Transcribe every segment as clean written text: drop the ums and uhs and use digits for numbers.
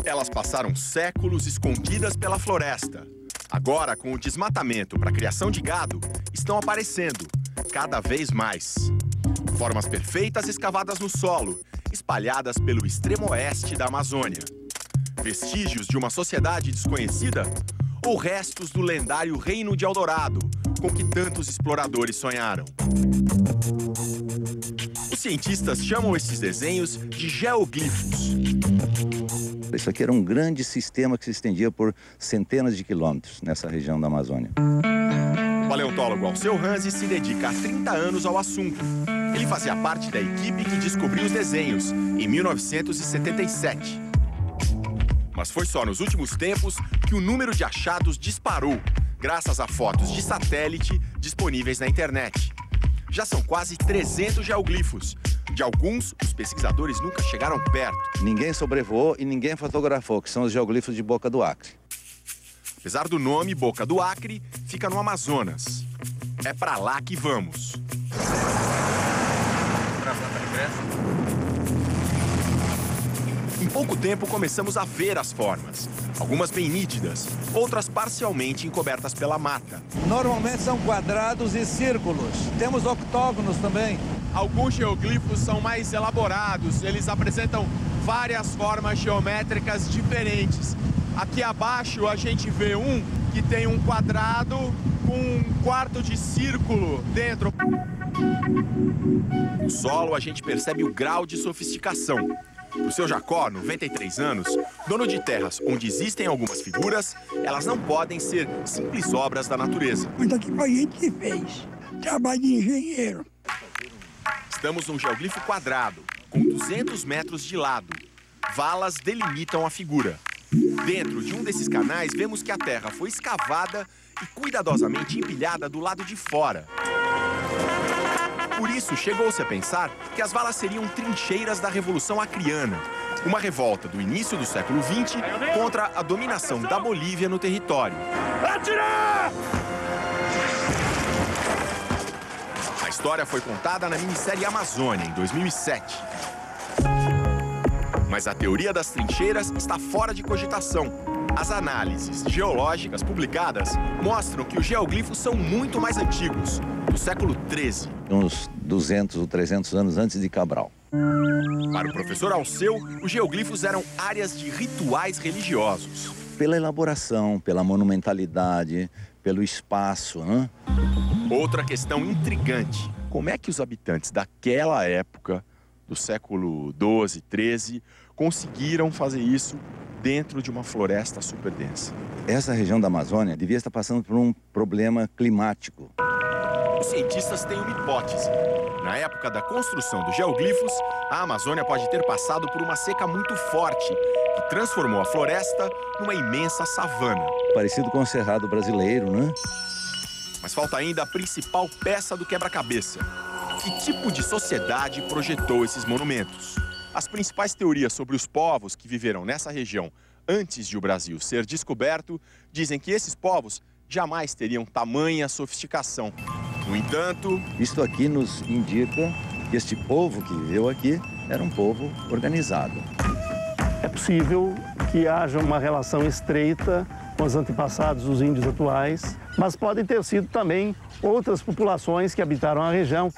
Elas passaram séculos escondidas pela floresta. Agora, com o desmatamento para a criação de gado, estão aparecendo cada vez mais. Formas perfeitas escavadas no solo, espalhadas pelo extremo oeste da Amazônia. Vestígios de uma sociedade desconhecida? Ou restos do lendário Reino de Eldorado, com que tantos exploradores sonharam? Os cientistas chamam esses desenhos de geoglifos. Isso aqui era um grande sistema que se estendia por centenas de quilômetros nessa região da Amazônia. O paleontólogo Alceu Ranzi se dedica há 30 anos ao assunto. Ele fazia parte da equipe que descobriu os desenhos, em 1977. Mas foi só nos últimos tempos que o número de achados disparou, graças a fotos de satélite disponíveis na internet. Já são quase 300 geoglifos. De alguns, os pesquisadores nunca chegaram perto. Ninguém sobrevoou e ninguém fotografou, que são os geoglifos de Boca do Acre. Apesar do nome, Boca do Acre fica no Amazonas. É pra lá que vamos. Em pouco tempo, começamos a ver as formas. Algumas bem nítidas, outras parcialmente encobertas pela mata. Normalmente são quadrados e círculos. Temos octógonos também. Alguns geoglifos são mais elaborados. Eles apresentam várias formas geométricas diferentes. Aqui abaixo a gente vê um que tem um quadrado com um quarto de círculo dentro. No solo, a gente percebe o grau de sofisticação. O seu Jacó, 93 anos, dono de terras onde existem algumas figuras, elas não podem ser simples obras da natureza. Mas aqui foi a gente que fez. Trabalho de engenheiro. Estamos num geoglifo quadrado, com 200 metros de lado. Valas delimitam a figura. Dentro de um desses canais, vemos que a terra foi escavada e cuidadosamente empilhada do lado de fora. Por isso, chegou-se a pensar que as valas seriam trincheiras da Revolução Acreana, uma revolta do início do século XX contra a dominação da Bolívia no território. Atirar! A história foi contada na minissérie Amazônia, em 2007. Mas a teoria das trincheiras está fora de cogitação. As análises geológicas publicadas mostram que os geoglifos são muito mais antigos, do século XIII. Uns 200 ou 300 anos antes de Cabral. Para o professor Alceu, os geoglifos eram áreas de rituais religiosos. Pela elaboração, pela monumentalidade, pelo espaço, né? Outra questão intrigante: como é que os habitantes daquela época, do século XII, XIII, conseguiram fazer isso dentro de uma floresta super densa? Essa região da Amazônia devia estar passando por um problema climático. Os cientistas têm uma hipótese. Na época da construção dos geoglifos, a Amazônia pode ter passado por uma seca muito forte, que transformou a floresta numa imensa savana. Parecido com o Cerrado brasileiro, né? Mas falta ainda a principal peça do quebra-cabeça. Que tipo de sociedade projetou esses monumentos? As principais teorias sobre os povos que viveram nessa região antes de o Brasil ser descoberto dizem que esses povos jamais teriam tamanha sofisticação. No entanto, isto aqui nos indica que este povo que viveu aqui era um povo organizado. É possível que haja uma relação estreita com os antepassados dos índios atuais, mas podem ter sido também outras populações que habitaram a região.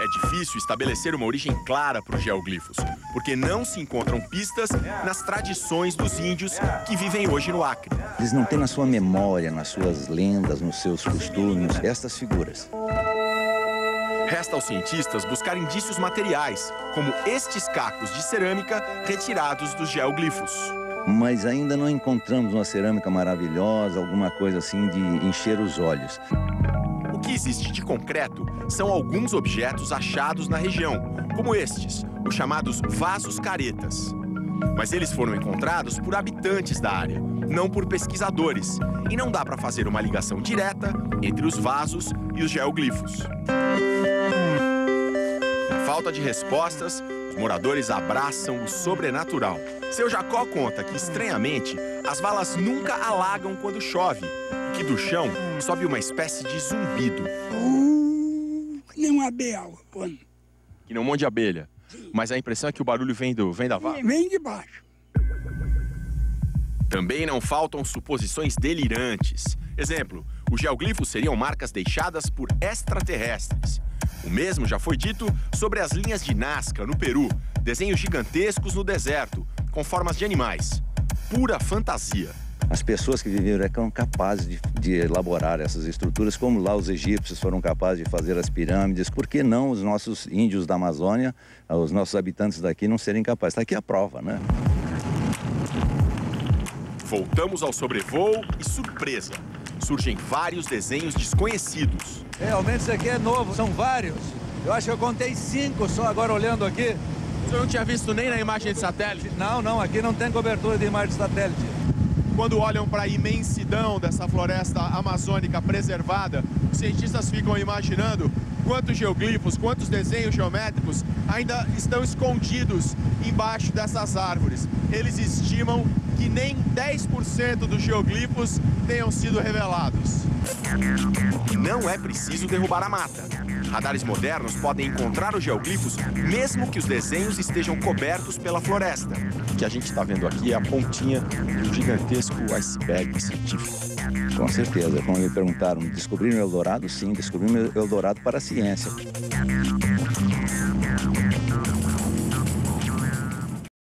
É difícil estabelecer uma origem clara para os geoglifos, porque não se encontram pistas nas tradições dos índios que vivem hoje no Acre. Eles não têm na sua memória, nas suas lendas, nos seus costumes, estas figuras. Resta aos cientistas buscar indícios materiais, como estes cacos de cerâmica retirados dos geoglifos. Mas ainda não encontramos uma cerâmica maravilhosa, alguma coisa assim de encher os olhos. O que existe de concreto são alguns objetos achados na região, como estes, os chamados vasos caretas. Mas eles foram encontrados por habitantes da área, não por pesquisadores, e não dá para fazer uma ligação direta entre os vasos e os geoglifos. Na falta de respostas, os moradores abraçam o sobrenatural. Seu Jacó conta que, estranhamente, as valas nunca alagam quando chove, e que do chão sobe uma espécie de zumbido. Nem uma abelha. Que nem um monte de abelha. Sim. Mas a impressão é que o barulho vem da vala? Vem de baixo. Também não faltam suposições delirantes. Exemplo, os geoglifos seriam marcas deixadas por extraterrestres. O mesmo já foi dito sobre as linhas de Nazca, no Peru, desenhos gigantescos no deserto, com formas de animais. Pura fantasia. As pessoas que viveram eram capazes de elaborar essas estruturas, como lá os egípcios foram capazes de fazer as pirâmides. Por que não os nossos índios da Amazônia, os nossos habitantes daqui, não serem capazes? Está aqui a prova, né? Voltamos ao sobrevoo e surpresa. Surgem vários desenhos desconhecidos. Realmente isso aqui é novo, são vários. Eu acho que eu contei 5 só agora olhando aqui. O senhor não tinha visto nem na imagem de satélite? Não, aqui não tem cobertura de imagem de satélite. Quando olham para a imensidão dessa floresta amazônica preservada, os cientistas ficam imaginando quantos geoglifos, quantos desenhos geométricos ainda estão escondidos embaixo dessas árvores. Eles estimam que nem 10% dos geoglifos tenham sido revelados. E não é preciso derrubar a mata. Radares modernos podem encontrar os geoglifos mesmo que os desenhos estejam cobertos pela floresta. O que a gente está vendo aqui é a pontinha do gigantesco iceberg científico. Com certeza. Como me perguntaram, descobriram o Eldorado? Sim, descobrimos o Eldorado para a ciência.